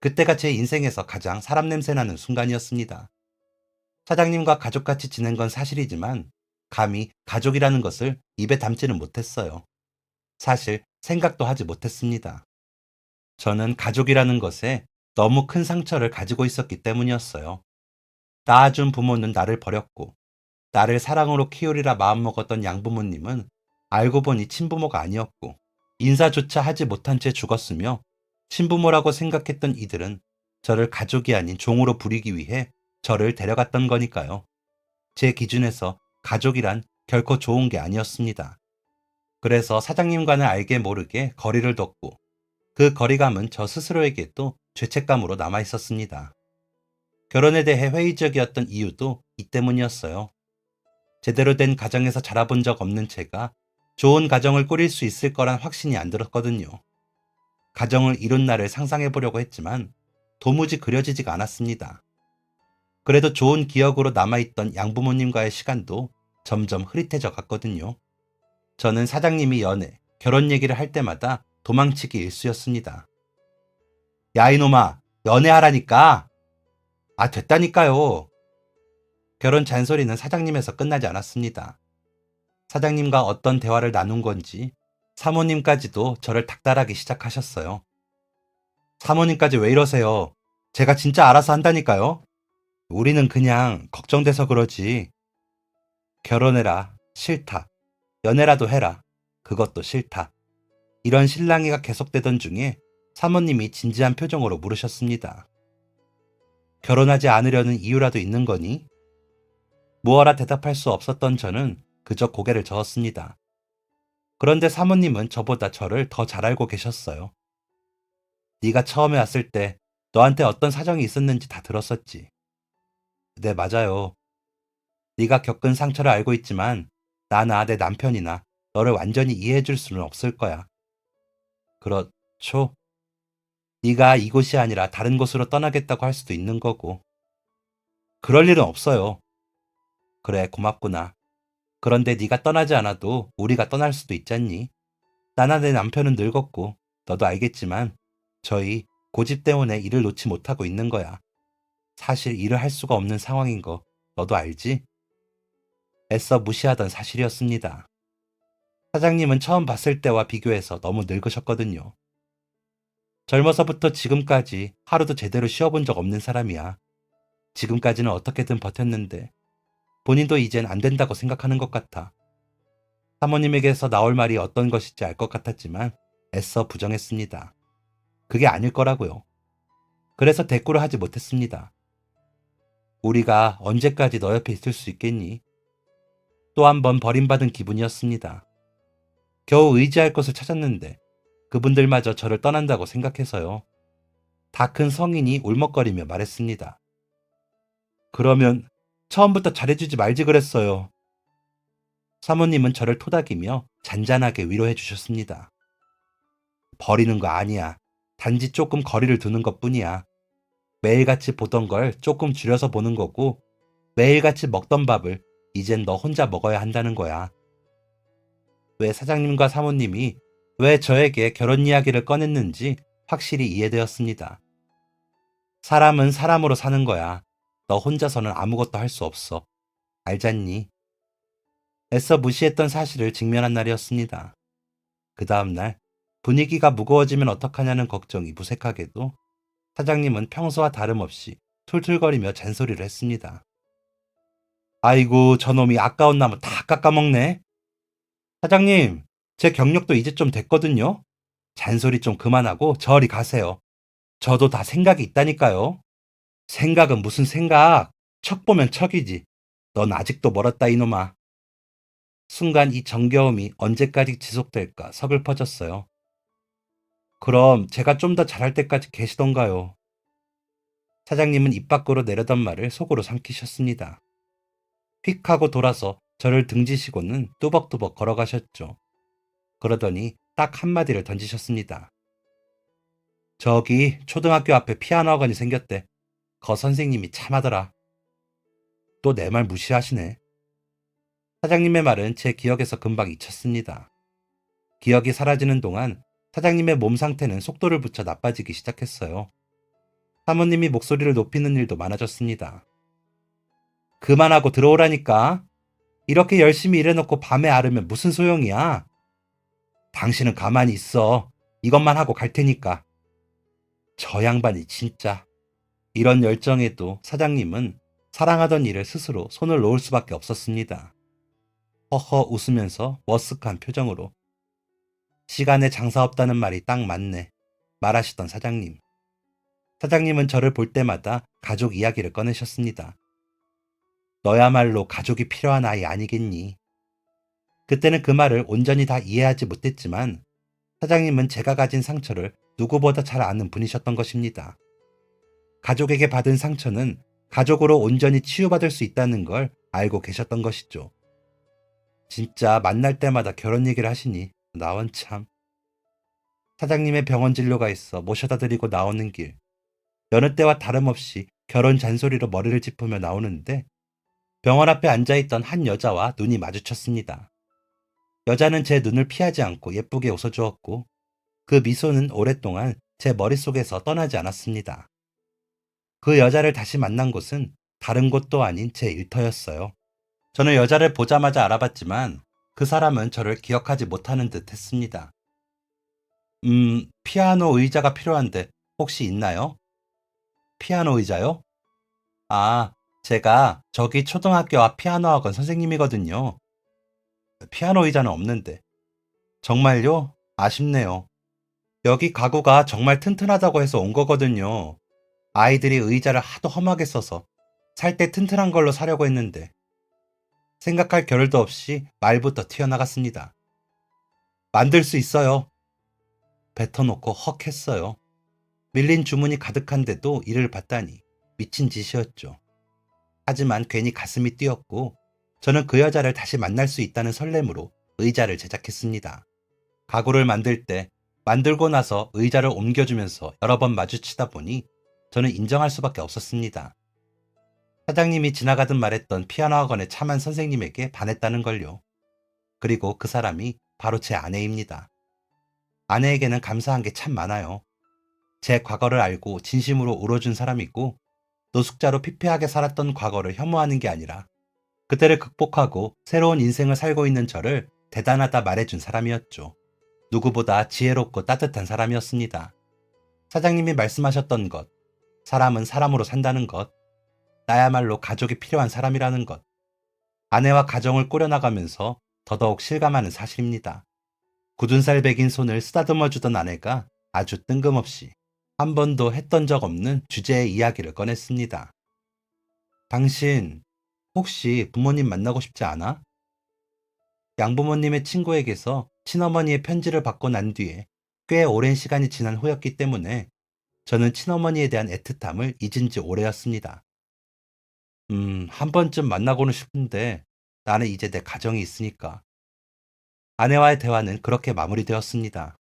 그때가 제 인생에서 가장 사람 냄새 나는 순간이었습니다. 사장님과 가족같이 지낸 건 사실이지만 감히 가족이라는 것을 입에 담지는 못했어요. 사실 생각도 하지 못했습니다. 저는 가족이라는 것에 너무 큰 상처를 가지고 있었기 때문이었어요. 낳아준 부모는 나를 버렸고, 나를 사랑으로 키우리라 마음먹었던 양부모님은 알고 보니 친부모가 아니었고, 인사조차 하지 못한 채 죽었으며, 친부모라고 생각했던 이들은 저를 가족이 아닌 종으로 부리기 위해 저를 데려갔던 거니까요. 제 기준에서 가족이란 결코 좋은 게 아니었습니다. 그래서 사장님과는 알게 모르게 거리를 뒀고, 그 거리감은 저 스스로에게도 죄책감으로 남아 있었습니다. 결혼에 대해 회의적이었던 이유도 이 때문이었어요. 제대로 된 가정에서 자라본 적 없는 제가 좋은 가정을 꾸릴 수 있을 거란 확신이 안 들었거든요. 가정을 이룬 날을 상상해 보려고 했지만 도무지 그려지지가 않았습니다. 그래도 좋은 기억으로 남아있던 양부모님과의 시간도 점점 흐릿해져 갔거든요. 저는 사장님이 연애, 결혼 얘기를 할 때마다 도망치기 일쑤였습니다. 야 이놈아, 연애하라니까. 됐다니까요. 결혼 잔소리는 사장님에서 끝나지 않았습니다. 사장님과 어떤 대화를 나눈 건지 사모님까지도 저를 닥달하기 시작하셨어요. 사모님까지 왜 이러세요? 제가 진짜 알아서 한다니까요. 우리는 그냥 걱정돼서 그러지. 결혼해라. 싫다. 연애라도 해라. 그것도 싫다. 이런 실랑이가 계속되던 중에 사모님이 진지한 표정으로 물으셨습니다. 결혼하지 않으려는 이유라도 있는 거니? 무어라 대답할 수 없었던 저는 그저 고개를 저었습니다. 그런데 사모님은 저보다 저를 더 잘 알고 계셨어요. 네가 처음에 왔을 때 너한테 어떤 사정이 있었는지 다 들었었지. 네, 맞아요. 네가 겪은 상처를 알고 있지만 나나 내 남편이나 너를 완전히 이해해 줄 수는 없을 거야. 그렇죠? 네가 이곳이 아니라 다른 곳으로 떠나겠다고 할 수도 있는 거고. 그럴 일은 없어요. 그래, 고맙구나. 그런데 네가 떠나지 않아도 우리가 떠날 수도 있잖니. 나나 내 남편은 늙었고 너도 알겠지만 저희 고집 때문에 일을 놓지 못하고 있는 거야. 사실 일을 할 수가 없는 상황인 거 너도 알지? 애써 무시하던 사실이었습니다. 사장님은 처음 봤을 때와 비교해서 너무 늙으셨거든요. 젊어서부터 지금까지 하루도 제대로 쉬어본 적 없는 사람이야. 지금까지는 어떻게든 버텼는데 본인도 이젠 안 된다고 생각하는 것 같아. 사모님에게서 나올 말이 어떤 것인지 알 것 같았지만 애써 부정했습니다. 그게 아닐 거라고요. 그래서 대꾸를 하지 못했습니다. 우리가 언제까지 너 옆에 있을 수 있겠니? 또 한 번 버림받은 기분이었습니다. 겨우 의지할 것을 찾았는데 그분들마저 저를 떠난다고 생각해서요. 다 큰 성인이 울먹거리며 말했습니다. 그러면 처음부터 잘해주지 말지 그랬어요. 사모님은 저를 토닥이며 잔잔하게 위로해 주셨습니다. 버리는 거 아니야. 단지 조금 거리를 두는 것뿐이야. 매일같이 보던 걸 조금 줄여서 보는 거고 매일같이 먹던 밥을 이젠 너 혼자 먹어야 한다는 거야. 왜 사장님과 사모님이 왜 저에게 결혼 이야기를 꺼냈는지 확실히 이해되었습니다. 사람은 사람으로 사는 거야. 너 혼자서는 아무것도 할 수 없어. 알잖니? 애써 무시했던 사실을 직면한 날이었습니다. 그 다음날 분위기가 무거워지면 어떡하냐는 걱정이 무색하게도 사장님은 평소와 다름없이 툴툴거리며 잔소리를 했습니다. 아이고, 저놈이 아까운 나무 다 깎아먹네. 사장님, 제 경력도 이제 좀 됐거든요. 잔소리 좀 그만하고 저리 가세요. 저도 다 생각이 있다니까요. 생각은 무슨 생각? 척 보면 척이지. 넌 아직도 멀었다 이놈아. 순간 이 정겨움이 언제까지 지속될까 서글퍼졌어요. 그럼 제가 좀 더 잘할 때까지 계시던가요? 사장님은 입 밖으로 내려던 말을 속으로 삼키셨습니다. 휙 하고 돌아서 저를 등지시고는 뚜벅뚜벅 걸어가셨죠. 그러더니 딱 한마디를 던지셨습니다. 저기 초등학교 앞에 피아노 학원이 생겼대. 거 선생님이 참하더라. 또 내 말 무시하시네. 사장님의 말은 제 기억에서 금방 잊혔습니다. 기억이 사라지는 동안 사장님의 몸 상태는 속도를 붙여 나빠지기 시작했어요. 사모님이 목소리를 높이는 일도 많아졌습니다. 그만하고 들어오라니까. 이렇게 열심히 일해놓고 밤에 앓으면 무슨 소용이야? 당신은 가만히 있어. 이것만 하고 갈 테니까. 저 양반이 진짜. 이런 열정에도 사장님은 사랑하던 일을 스스로 손을 놓을 수밖에 없었습니다. 허허 웃으면서 머쓱한 표정으로. 시간에 장사 없다는 말이 딱 맞네. 말하시던 사장님. 사장님은 저를 볼 때마다 가족 이야기를 꺼내셨습니다. 너야말로 가족이 필요한 아이 아니겠니? 그때는 그 말을 온전히 다 이해하지 못했지만 사장님은 제가 가진 상처를 누구보다 잘 아는 분이셨던 것입니다. 가족에게 받은 상처는 가족으로 온전히 치유받을 수 있다는 걸 알고 계셨던 것이죠. 진짜 만날 때마다 결혼 얘기를 하시니 나원 참. 사장님의 병원 진료가 있어 모셔다 드리고 나오는 길. 여느 때와 다름없이 결혼 잔소리로 머리를 짚으며 나오는데 병원 앞에 앉아있던 한 여자와 눈이 마주쳤습니다. 여자는 제 눈을 피하지 않고 예쁘게 웃어주었고 그 미소는 오랫동안 제 머릿속에서 떠나지 않았습니다. 그 여자를 다시 만난 곳은 다른 곳도 아닌 제 일터였어요. 저는 여자를 보자마자 알아봤지만 그 사람은 저를 기억하지 못하는 듯 했습니다. 피아노 의자가 필요한데 혹시 있나요? 피아노 의자요? 아, 제가 저기 초등학교 앞 피아노 학원 선생님이거든요. 피아노 의자는 없는데. 정말요? 아쉽네요. 여기 가구가 정말 튼튼하다고 해서 온 거거든요. 아이들이 의자를 하도 험하게 써서 살 때 튼튼한 걸로 사려고 했는데 생각할 겨를도 없이 말부터 튀어나갔습니다. 만들 수 있어요. 뱉어놓고 헉 했어요. 밀린 주문이 가득한데도 이를 받다니 미친 짓이었죠. 하지만 괜히 가슴이 뛰었고 저는 그 여자를 다시 만날 수 있다는 설렘으로 의자를 제작했습니다. 가구를 만들 때 만들고 나서 의자를 옮겨주면서 여러 번 마주치다 보니 저는 인정할 수밖에 없었습니다. 사장님이 지나가듯 말했던 피아노 학원의 참한 선생님에게 반했다는 걸요. 그리고 그 사람이 바로 제 아내입니다. 아내에게는 감사한 게 참 많아요. 제 과거를 알고 진심으로 울어준 사람이고 노숙자로 피폐하게 살았던 과거를 혐오하는 게 아니라 그때를 극복하고 새로운 인생을 살고 있는 저를 대단하다 말해준 사람이었죠. 누구보다 지혜롭고 따뜻한 사람이었습니다. 사장님이 말씀하셨던 것, 사람은 사람으로 산다는 것, 나야말로 가족이 필요한 사람이라는 것, 아내와 가정을 꾸려나가면서 더더욱 실감하는 사실입니다. 굳은 살 베긴 손을 쓰다듬어 주던 아내가 아주 뜬금없이 한 번도 했던 적 없는 주제의 이야기를 꺼냈습니다. 당신 혹시 부모님 만나고 싶지 않아? 양부모님의 친구에게서 친어머니의 편지를 받고 난 뒤에 꽤 오랜 시간이 지난 후였기 때문에 저는 친어머니에 대한 애틋함을 잊은 지 오래였습니다. 한 번쯤 만나고는 싶은데 나는 이제 내 가정이 있으니까. 아내와의 대화는 그렇게 마무리되었습니다.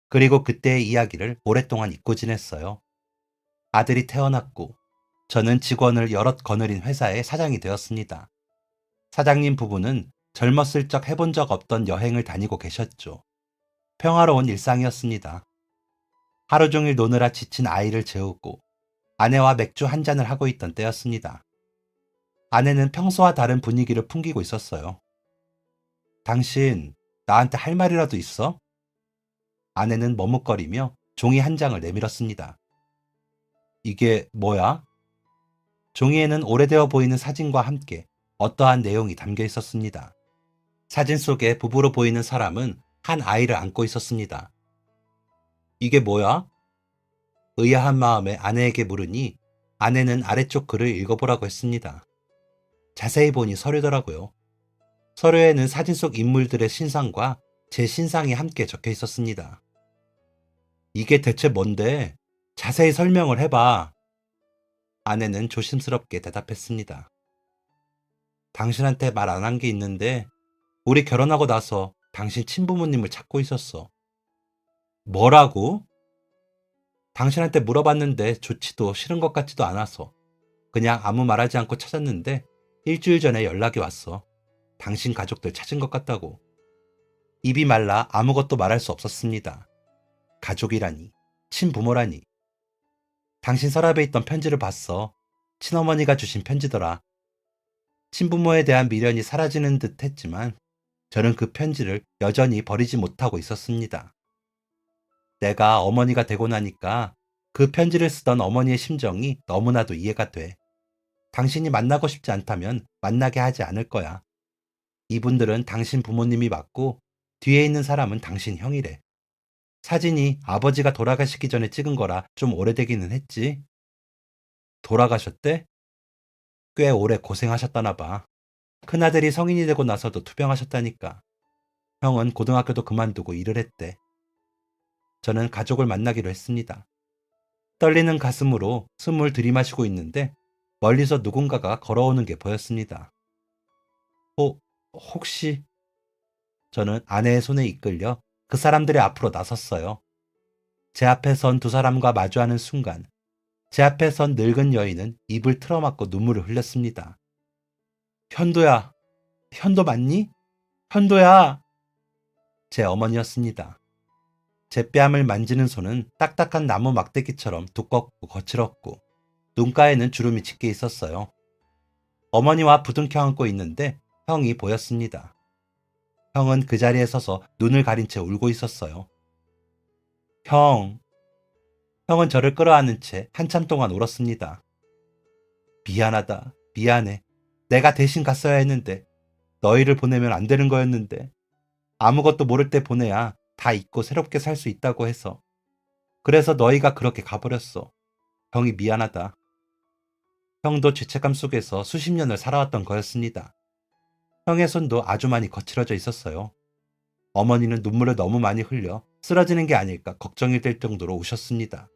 그리고 그때의 이야기를 오랫동안 잊고 지냈어요. 아들이 태어났고 저는 직원을 여럿 거느린 회사의 사장이 되었습니다. 사장님 부부는 젊었을 적 해본 적 없던 여행을 다니고 계셨죠. 평화로운 일상이었습니다. 하루 종일 노느라 지친 아이를 재우고 아내와 맥주 한 잔을 하고 있던 때였습니다. 아내는 평소와 다른 분위기를 풍기고 있었어요. 당신, 나한테 할 말이라도 있어? 아내는 머뭇거리며 종이 한 장을 내밀었습니다. 이게 뭐야? 종이에는 오래되어 보이는 사진과 함께 어떠한 내용이 담겨 있었습니다. 사진 속에 부부로 보이는 사람은 한 아이를 안고 있었습니다. 이게 뭐야? 의아한 마음에 아내에게 물으니 아내는 아래쪽 글을 읽어보라고 했습니다. 자세히 보니 서류더라고요. 서류에는 사진 속 인물들의 신상과 제 신상이 함께 적혀 있었습니다. 이게 대체 뭔데? 자세히 설명을 해봐. 아내는 조심스럽게 대답했습니다. 당신한테 말 안 한 게 있는데 우리 결혼하고 나서 당신 친부모님을 찾고 있었어. 뭐라고? 당신한테 물어봤는데 좋지도 싫은 것 같지도 않아서 그냥 아무 말하지 않고 찾았는데 일주일 전에 연락이 왔어. 당신 가족들 찾은 것 같다고. 입이 말라 아무것도 말할 수 없었습니다. 가족이라니, 친부모라니. 당신 서랍에 있던 편지를 봤어. 친어머니가 주신 편지더라. 친부모에 대한 미련이 사라지는 듯 했지만 저는 그 편지를 여전히 버리지 못하고 있었습니다. 내가 어머니가 되고 나니까 그 편지를 쓰던 어머니의 심정이 너무나도 이해가 돼. 당신이 만나고 싶지 않다면 만나게 하지 않을 거야. 이분들은 당신 부모님이 맞고 뒤에 있는 사람은 당신 형이래. 사진이 아버지가 돌아가시기 전에 찍은 거라 좀 오래되기는 했지. 돌아가셨대? 꽤 오래 고생하셨다나 봐. 큰아들이 성인이 되고 나서도 투병하셨다니까. 형은 고등학교도 그만두고 일을 했대. 저는 가족을 만나기로 했습니다. 떨리는 가슴으로 숨을 들이마시고 있는데 멀리서 누군가가 걸어오는 게 보였습니다. 혹시? 저는 아내의 손에 이끌려 그 사람들의 앞으로 나섰어요. 제 앞에 선 두 사람과 마주하는 순간 제 앞에 선 늙은 여인은 입을 틀어막고 눈물을 흘렸습니다. 현도야, 현도 맞니? 현도야! 제 어머니였습니다. 제 뺨을 만지는 손은 딱딱한 나무 막대기처럼 두껍고 거칠었고 눈가에는 주름이 짙게 있었어요. 어머니와 부둥켜 안고 있는데 형이 보였습니다. 형은 그 자리에 서서 눈을 가린 채 울고 있었어요. 형은 저를 끌어안은 채 한참 동안 울었습니다. 미안하다, 미안해. 내가 대신 갔어야 했는데, 너희를 보내면 안 되는 거였는데, 아무것도 모를 때 보내야 다 잊고 새롭게 살 수 있다고 해서. 그래서 너희가 그렇게 가버렸어. 형이 미안하다. 형도 죄책감 속에서 수십 년을 살아왔던 거였습니다. 형의 손도 아주 많이 거칠어져 있었어요. 어머니는 눈물을 너무 많이 흘려 쓰러지는 게 아닐까 걱정이 될 정도로 우셨습니다.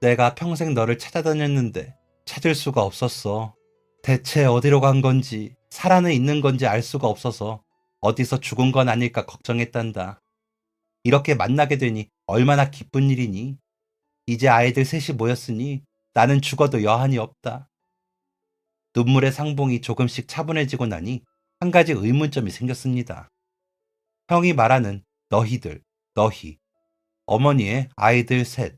내가 평생 너를 찾아다녔는데 찾을 수가 없었어. 대체 어디로 간 건지 살아는 있는 건지 알 수가 없어서 어디서 죽은 건 아닐까 걱정했단다. 이렇게 만나게 되니 얼마나 기쁜 일이니. 이제 아이들 셋이 모였으니 나는 죽어도 여한이 없다. 눈물의 상봉이 조금씩 차분해지고 나니 한 가지 의문점이 생겼습니다. 형이 말하는 너희들, 너희, 어머니의 아이들 셋.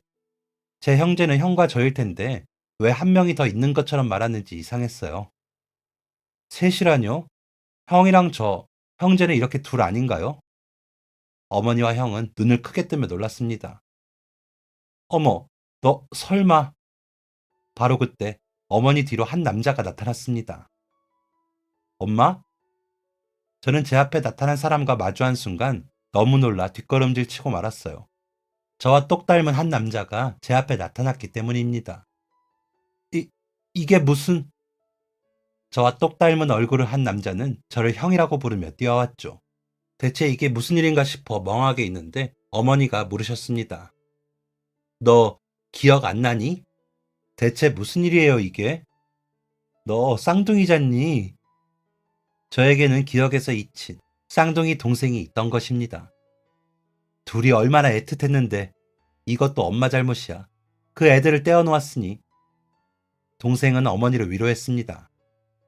제 형제는 형과 저일 텐데 왜 한 명이 더 있는 것처럼 말하는지 이상했어요. 셋이라뇨? 형이랑 저, 형제는 이렇게 둘 아닌가요? 어머니와 형은 눈을 크게 뜨며 놀랐습니다. 어머, 너 설마. 바로 그때 어머니 뒤로 한 남자가 나타났습니다. 엄마? 저는 제 앞에 나타난 사람과 마주한 순간 너무 놀라 뒷걸음질 치고 말았어요. 저와 똑 닮은 한 남자가 제 앞에 나타났기 때문입니다. 이, 이게 무슨... 저와 똑 닮은 얼굴을 한 남자는 저를 형이라고 부르며 뛰어왔죠. 대체 이게 무슨 일인가 싶어 멍하게 있는데 어머니가 물으셨습니다. 너 기억 안 나니? 대체 무슨 일이에요 이게? 너 쌍둥이잖니? 저에게는 기억에서 잊힌 쌍둥이 동생이 있던 것입니다. 둘이 얼마나 애틋했는데 이것도 엄마 잘못이야. 그 애들을 떼어놓았으니. 동생은 어머니를 위로했습니다.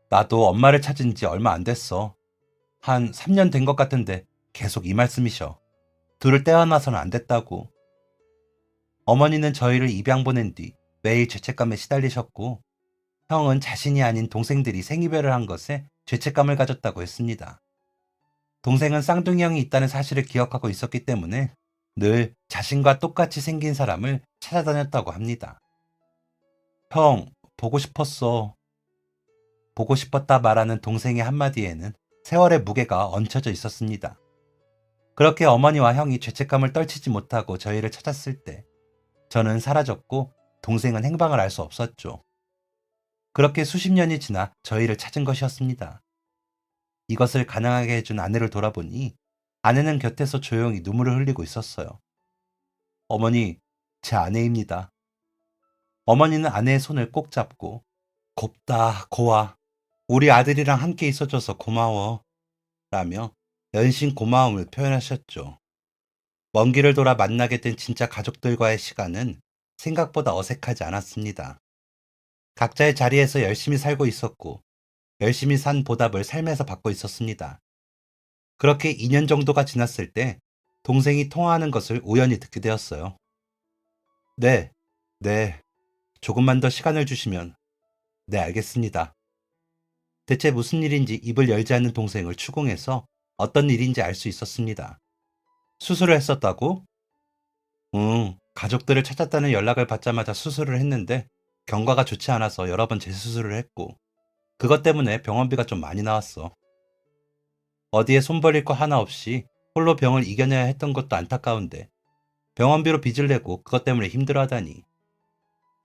나도 엄마를 찾은 지 얼마 안 됐어. 한 3년 된 것 같은데 계속 이 말씀이셔. 둘을 떼어놔서는 안 됐다고. 어머니는 저희를 입양 보낸 뒤 매일 죄책감에 시달리셨고 형은 자신이 아닌 동생들이 생이별을 한 것에 죄책감을 가졌다고 했습니다. 동생은 쌍둥이 형이 있다는 사실을 기억하고 있었기 때문에 늘 자신과 똑같이 생긴 사람을 찾아다녔다고 합니다. 형, 보고 싶었어. 보고 싶었다 말하는 동생의 한마디에는 세월의 무게가 얹혀져 있었습니다. 그렇게 어머니와 형이 죄책감을 떨치지 못하고 저희를 찾았을 때 저는 사라졌고 동생은 행방을 알 수 없었죠. 그렇게 수십 년이 지나 저희를 찾은 것이었습니다. 이것을 가능하게 해준 아내를 돌아보니 아내는 곁에서 조용히 눈물을 흘리고 있었어요. 어머니, 제 아내입니다. 어머니는 아내의 손을 꼭 잡고 곱다, 고와. 우리 아들이랑 함께 있어줘서 고마워. 라며 연신 고마움을 표현하셨죠. 먼 길을 돌아 만나게 된 진짜 가족들과의 시간은 생각보다 어색하지 않았습니다. 각자의 자리에서 열심히 살고 있었고 열심히 산 보답을 삶에서 받고 있었습니다. 그렇게 2년 정도가 지났을 때 동생이 통화하는 것을 우연히 듣게 되었어요. 네, 네, 조금만 더 시간을 주시면. 네, 알겠습니다. 대체 무슨 일인지 입을 열지 않는 동생을 추궁해서 어떤 일인지 알 수 있었습니다. 수술을 했었다고? 응, 가족들을 찾았다는 연락을 받자마자 수술을 했는데 경과가 좋지 않아서 여러 번 재수술을 했고 그것 때문에 병원비가 좀 많이 나왔어. 어디에 손 벌릴 거 하나 없이 홀로 병을 이겨내야 했던 것도 안타까운데 병원비로 빚을 내고 그것 때문에 힘들어하다니.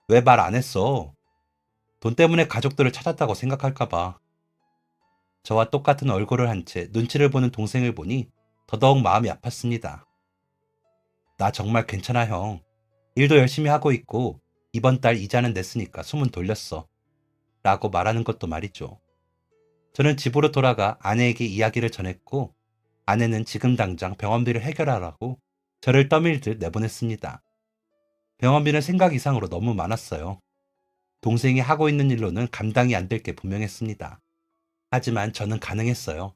왜 말 안 했어? 돈 때문에 가족들을 찾았다고 생각할까 봐. 저와 똑같은 얼굴을 한 채 눈치를 보는 동생을 보니 더더욱 마음이 아팠습니다. 나 정말 괜찮아 형. 일도 열심히 하고 있고 이번 달 이자는 냈으니까 소문 돌렸어. 라고 말하는 것도 말이죠. 저는 집으로 돌아가 아내에게 이야기를 전했고 아내는 지금 당장 병원비를 해결하라고 저를 떠밀듯 내보냈습니다. 병원비는 생각 이상으로 너무 많았어요. 동생이 하고 있는 일로는 감당이 안 될 게 분명했습니다. 하지만 저는 가능했어요.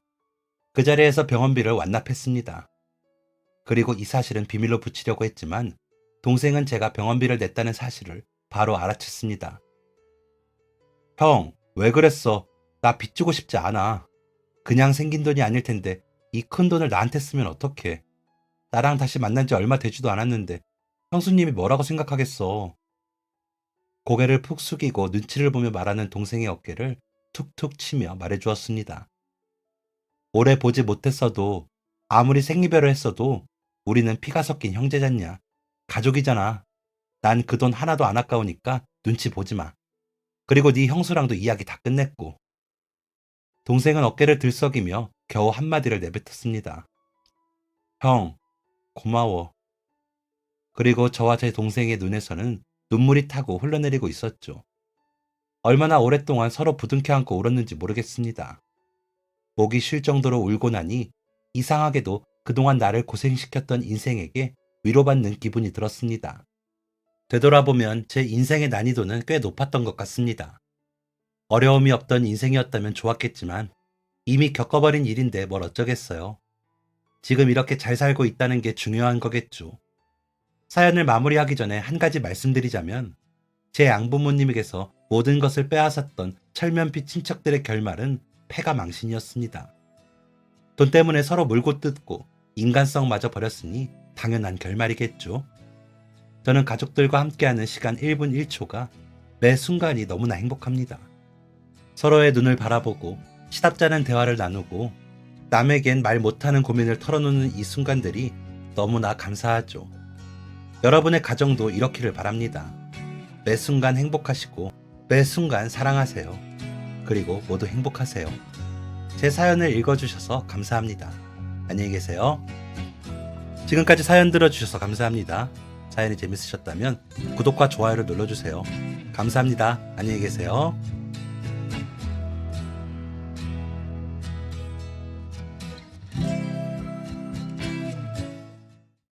그 자리에서 병원비를 완납했습니다. 그리고 이 사실은 비밀로 붙이려고 했지만 동생은 제가 병원비를 냈다는 사실을 바로 알아챘습니다. 형, 왜 그랬어? 나 빚 주고 싶지 않아. 그냥 생긴 돈이 아닐 텐데 이 큰 돈을 나한테 쓰면 어떡해. 나랑 다시 만난 지 얼마 되지도 않았는데 형수님이 뭐라고 생각하겠어. 고개를 푹 숙이고 눈치를 보며 말하는 동생의 어깨를 툭툭 치며 말해주었습니다. 오래 보지 못했어도 아무리 생이별을 했어도 우리는 피가 섞인 형제잖냐. 가족이잖아. 난 그 돈 하나도 안 아까우니까 눈치 보지 마. 그리고 네 형수랑도 이야기 다 끝냈고. 동생은 어깨를 들썩이며 겨우 한마디를 내뱉었습니다. 형, 고마워. 그리고 저와 제 동생의 눈에서는 눈물이 타고 흘러내리고 있었죠. 얼마나 오랫동안 서로 부둥켜 안고 울었는지 모르겠습니다. 목이 쉴 정도로 울고 나니 이상하게도 그동안 나를 고생시켰던 인생에게 위로받는 기분이 들었습니다. 되돌아보면 제 인생의 난이도는 꽤 높았던 것 같습니다. 어려움이 없던 인생이었다면 좋았겠지만 이미 겪어버린 일인데 뭘 어쩌겠어요. 지금 이렇게 잘 살고 있다는 게 중요한 거겠죠. 사연을 마무리하기 전에 한 가지 말씀드리자면 제 양부모님에게서 모든 것을 빼앗았던 철면피 친척들의 결말은 패가망신이었습니다. 돈 때문에 서로 물고 뜯고 인간성마저 버렸으니 당연한 결말이겠죠. 저는 가족들과 함께하는 시간 1분 1초가 매 순간이 너무나 행복합니다. 서로의 눈을 바라보고 시답잖은 대화를 나누고 남에겐 말 못하는 고민을 털어놓는 이 순간들이 너무나 감사하죠. 여러분의 가정도 이렇기를 바랍니다. 매 순간 행복하시고 매 순간 사랑하세요. 그리고 모두 행복하세요. 제 사연을 읽어주셔서 감사합니다. 안녕히 계세요. 지금까지 사연 들어주셔서 감사합니다. 사연이 재밌으셨다면 구독과 좋아요를 눌러주세요. 감사합니다. 안녕히 계세요.